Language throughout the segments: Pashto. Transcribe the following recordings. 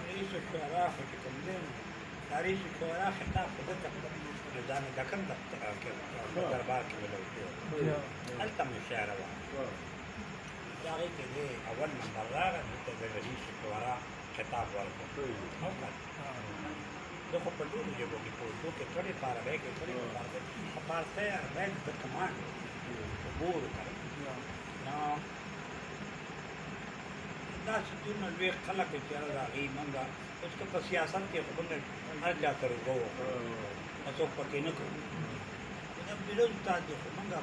رئيس الشعراء في كمدين رئيس الشعراء خطاب خدتك لدانا ده كم دربار كده لو فيه هل تم الشعر واحد داغي كده أول من بلغ أنت رئيس الشعراء خطاب والده أو كان دخل بدون يجيبوا كيفون دو كتوري باربيك كتوري باربيك بارتي أربعين بكمان قبور كده نعم الناس دون الويق خلق الشعر راغي منغا उसको तो सियासत के खुद हर जाकर गो अशोक पके न करो जब विरोधता जो मंगा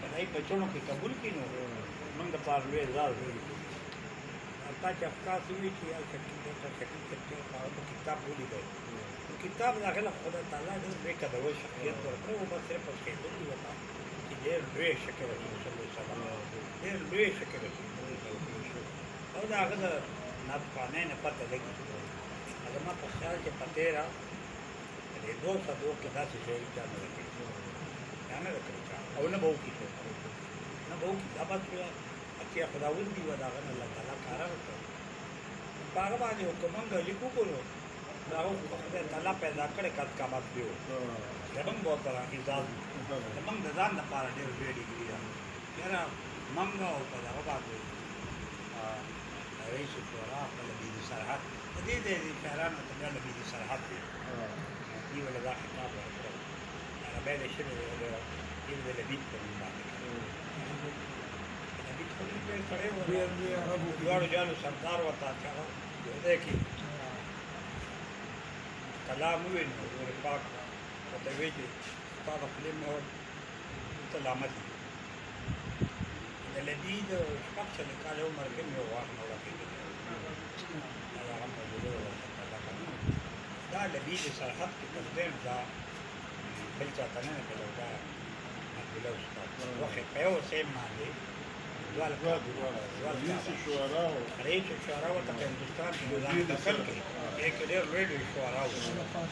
पढ़ाई बच्चों की कबूल की नो मंगा पार वे जाल आता चपका सुई किया सकते और किताब भूली गए तो किताब दाखिल खुदा ताला ने बेकदर वो शख्सियत पर वो बस सिर्फ उसके दो ही बता कि ये वे शक्ल ये वे शक्ल और अगर ना पाने न पता लगी अगर मैं पश्चात के पतेरा ये दो सदों के दास से जाने लगे और न बहु की अब अच्छी खुदावंद भी वदागन अल्लाह ताला कारा होता बागबानी हुक्मन गलिकू को राहु खुदा ताला पैदा करे कद का बात भी हो जबंग बहुत तरह इजाज जबंग नजान न पारा दे रेडी किया यार मंगा होता है बात رئيس الشعراء ولا بيدي صراحات دي شعران وتبقى بيدي صراحات دي ولا ذا خطاب انا بالي شنو دي ولا بيت من بعد انا بيت كل البيت فريق ولا جالو سردار وطا هيك كلام وين ورفاق وتويجي طالع فيلم هو سلامتي الذي شخص اللي قال عمر كم يوم ولا كده هذا هم بيقولوا ده الذي صراحة كتبين ده بلجا تنين كده ده بلوش واخد بيو سيم مالي رئيس الشعراء وتكندستان في هيك كده ريدي الشعراء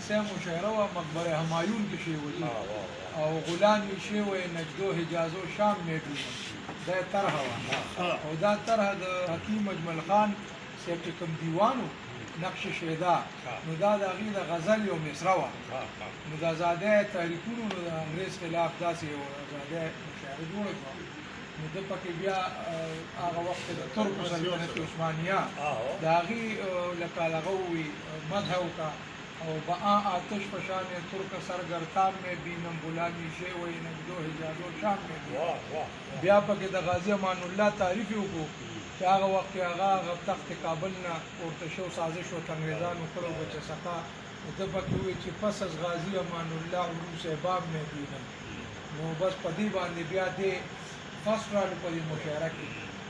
سامو شعراء مقبره همایون کې شی وي او غلام شی وي نجدو حجازو شام نه دي دا طرح او دا طرح د حکیم اجمل خان سیب کوم دیوانو نقش شیدا نو دا د غیر غزل یو مصروا نو دا زاده تاریخونو د انګریز خلاف داسې یو زاده شاعر جوړ نو د پکې بیا هغه وخت د ترک سلطنت عثمانیه دا غي لکه لغوي مذهب کا او با آتش پشان ترک سرگرتان میں بینم غلامی شی و نجدو حجازو شام میں بیا پکې د غازی امان الله تعریف وکړو چې هغه وخت هغه تخت کابل نه ورته شو سازش او انګریزانو کړو چې سقا د پکې وی چې پس از غازی امان الله عروس باب میں بینم نو بس پدی باندې بیا دې فاست رالو په دې مشاعره کې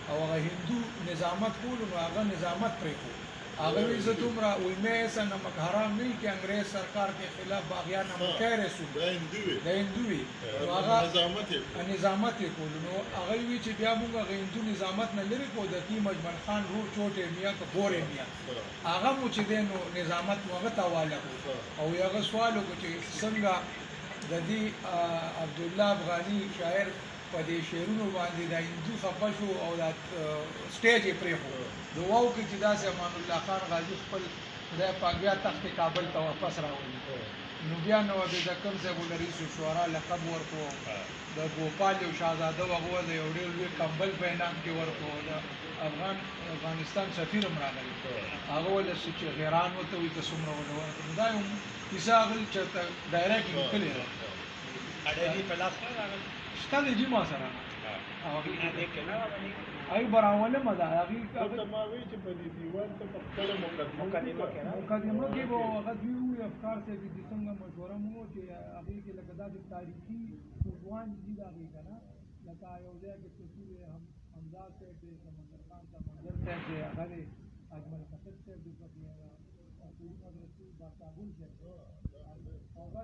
او هغه هندو نظامت کول نو هغه نظامت پرې کو هغه وی زه دومره وی مې سن حرام نه کې انګريز سرکار کے خلاف باغیان مکه رسول د هندوی نو هغه نظامت کول نو هغه وی چې بیا موږ هندو نظامت نه لري کو د حکیم اجمل خان روح چوټه میا کو بورې میا هغه مو چې دینو نظامت هغه تاواله او هغه سوال وکړي چې څنګه د دې عبد الله افغاني شاعر په دې شعرونو باندې د هندو خپشو او د سټیج پرې خو دواو کې چې داسې امان الله خان غازی خپل خدای پاک بیا تخت کابل ته واپس راوړي نو بیا نو د ذکر صاحب رئیس الشعراء لقب ورکو د ګوپال یو شاهزاده وغوړ د یو ډېر لوی کمبل په انعام کې ورکو د افغانستان سفیر هم راغلی هغه ول چې غیران وته وي که څومره ولور دا یو کیسه غل چې ډایرکټ لیکلی ده اړې په لاس راغلی شته دې ما سره هغه دې کنه ای براوله مده هغه ما وی چې په دې دیوان ته په خپل مقدمه کې به هغه دیو افکار ته د څنګه مشوره مو چې هغه کې لکه د تاریخي ځوان دي دا غي کنه لکه یو ځای کې تصویر حمزه ته د سمندر خان ته منظر ته هغه اجمل خطر ته د پخیا او مدرسې د کابل ته هغه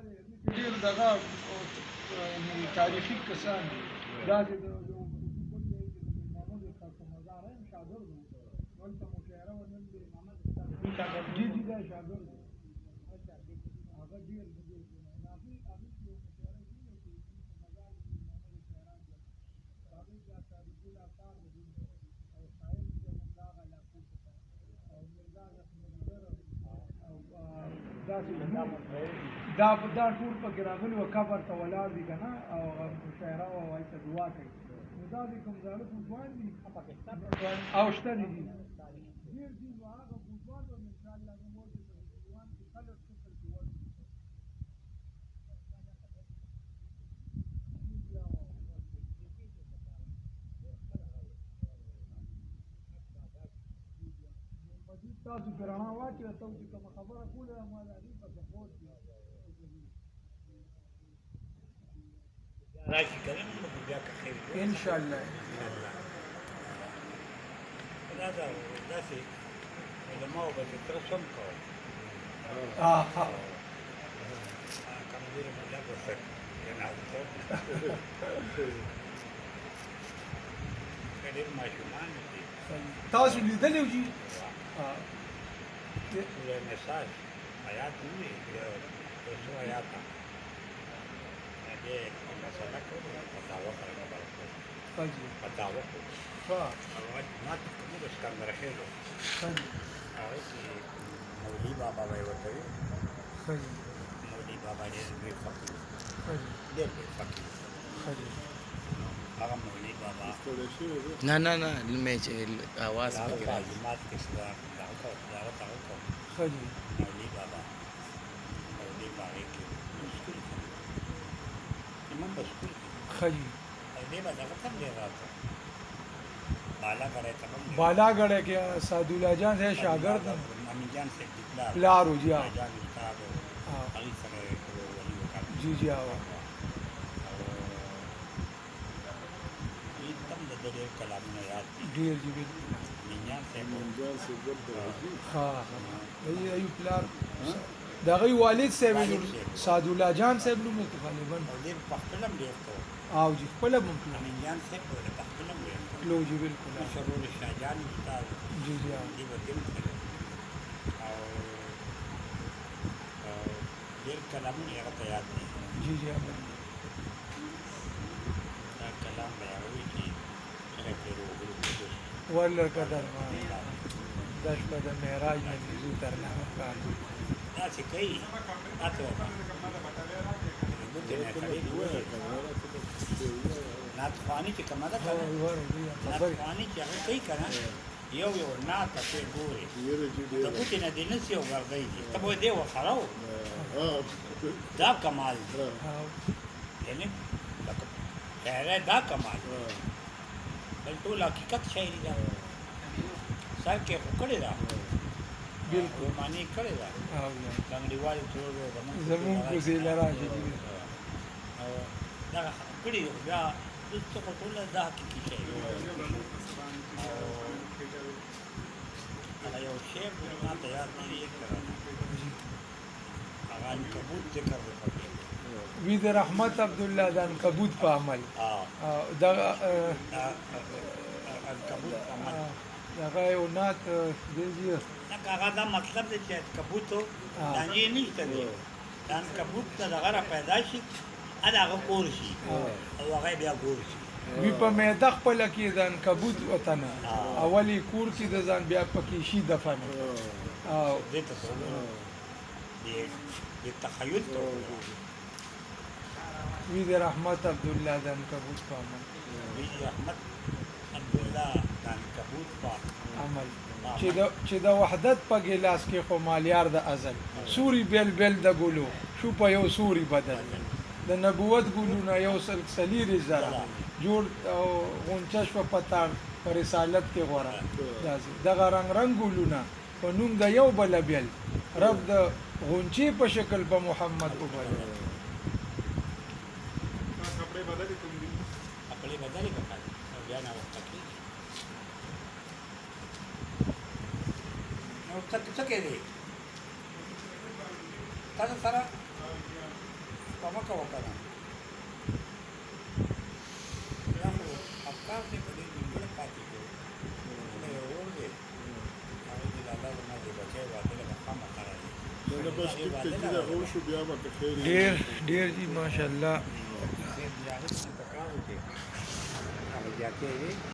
ډیر دغه تاریخي کسان دا د جی دا شاګرد هغه ډیر دې هغه یو مشوره دی چې مزال محمد شهران دی هغه د تاریخي آثار او شاعر چې موږ هغه لا دا ټول پکې راغلي وو قبر ته ولاړ دي که نه او مشاعره وه هلته دعا کوي نو دا د کوم زاړه فوټبال دي او شته دي ډېر دي نو هغه فوټبال به مې انشاءالله زموږ د هندوستان کې خلک فکر کې ورکړي تاسو په رڼا واچوه تاسو چې کومه خبره کوله ما د هغې په سپورټ کې راشي که نه نو بیا که خیر وي. انشاءالله دا داسې علماو به چې ترس هم کول کمزوري ملا به ښه نازکوم که ډېر ماشومان دي تاسو لیدلی و چې سوره مساج آیات وي یو څو آیاته دې مسله کوو فتاوا خبره کوو فتاوا کوو او ما ته کوم د سکندر خېلو هغه چې مولوي بابا به ورته وي مولوي بابا ډېر لوی فقیر ډېر لوی فقیر هغه مولوي بابا نه مې چې اواز هغه پکې راځي تعلیمات کې سره دغه کوو مولوي بابا مولوي بابا کې سکول کې امام په سکول کې او دې به دغه ته ډېر راته بالاګړی ته هم بالاګړی کې سعدالله جان صاحب شاګرد امین جان صاحب د پلار پلار و جی جان استاد و هغې سره ولي وکړ جی جی هغه دې ته هم د ده ډېر کلامونه یاد دي ډېر جی بالکل امین جان صاحب ایو پلار د هغوی والد صاحب سعدالله جان صاحب نوم یې غالبا او دې په خپله هم ډېر کوو او جی خپله به هم تلو امین جان صاحب به د پښتون هم ویل تلو جی بالکل مشر ورور شاه جان استاد جی جی هغه دې به دې هم تلل او ډېر کلامونه یې هغه ته یاد دي جی جی هغه دا کلام به هغه وي چې څنګه چې روح القدس ولر قدر ما دا شپه د معراج نه ویزو تر نه کار داسې کوي تاته ګوتې نه خړې دي ناتخواني چې کومه ده که نه ناتخواني چې هغه کوي که نه یو ناته پرې ګورې د ګوتې نه دې نسي او ورغېږي ته به دې وخړو دا کمال دی یعنې لکه شاعرۍ دا کمال دی بل ټول حقیقت شاعري ده سر کې خو کړې ده بالکل معنی کړې ده بنګړیوالې ټول زمونږ کوزې له راشي او دغه کړي بیا څه خو ټوله دا حقیقي شی او هغه یو شعر ما ته یاد نه دی هغه عنکبوت ذکر دی پکې وی د رحمت عبدالله د عنکبوت په عمل دغه عنکبوت په عمل دغه یو نعت دی لکه هغه دا مطلب دی چې عنکبوتو دانې نشته دی د عنکبوت نه دغه را پیدا شي هغه کور شي او هغه بیا ګور شي وی په معده خپله کې د عنکبوت وطنه اولې کور کې د ځان بیا پکې شي دفن او دې ته د تخیل ته وی د رحمت عبدالله د عنکبوت په عمل وی رحمت عبدالله د عنکبوت په عمل چې د وحدت په ګیلاس کې خو مالیار د ازل سوري بیل بیل د ګلو شو په یو سوري بدل د نبوت ګلونه یو سلسلې زره جوړ او غونچه شوه په تار په رسالت کې غوره دغه رنګ رنګ ګلونه په نوم د یو بله بیل رب د غونچې په شکل په محمد وبلل خپلې بدلې به کړي او بیا ناوخته کېږي نو ته څه کوې تاسو سره په مکه وکړه یا خو افکار دې په دې نیمګړه پاتې کړو نو یو ورور دی هغه دې د الله زما دې بچی واده له مخامخ راځي ډېر جی ماشاءالله هغه زیاتې وي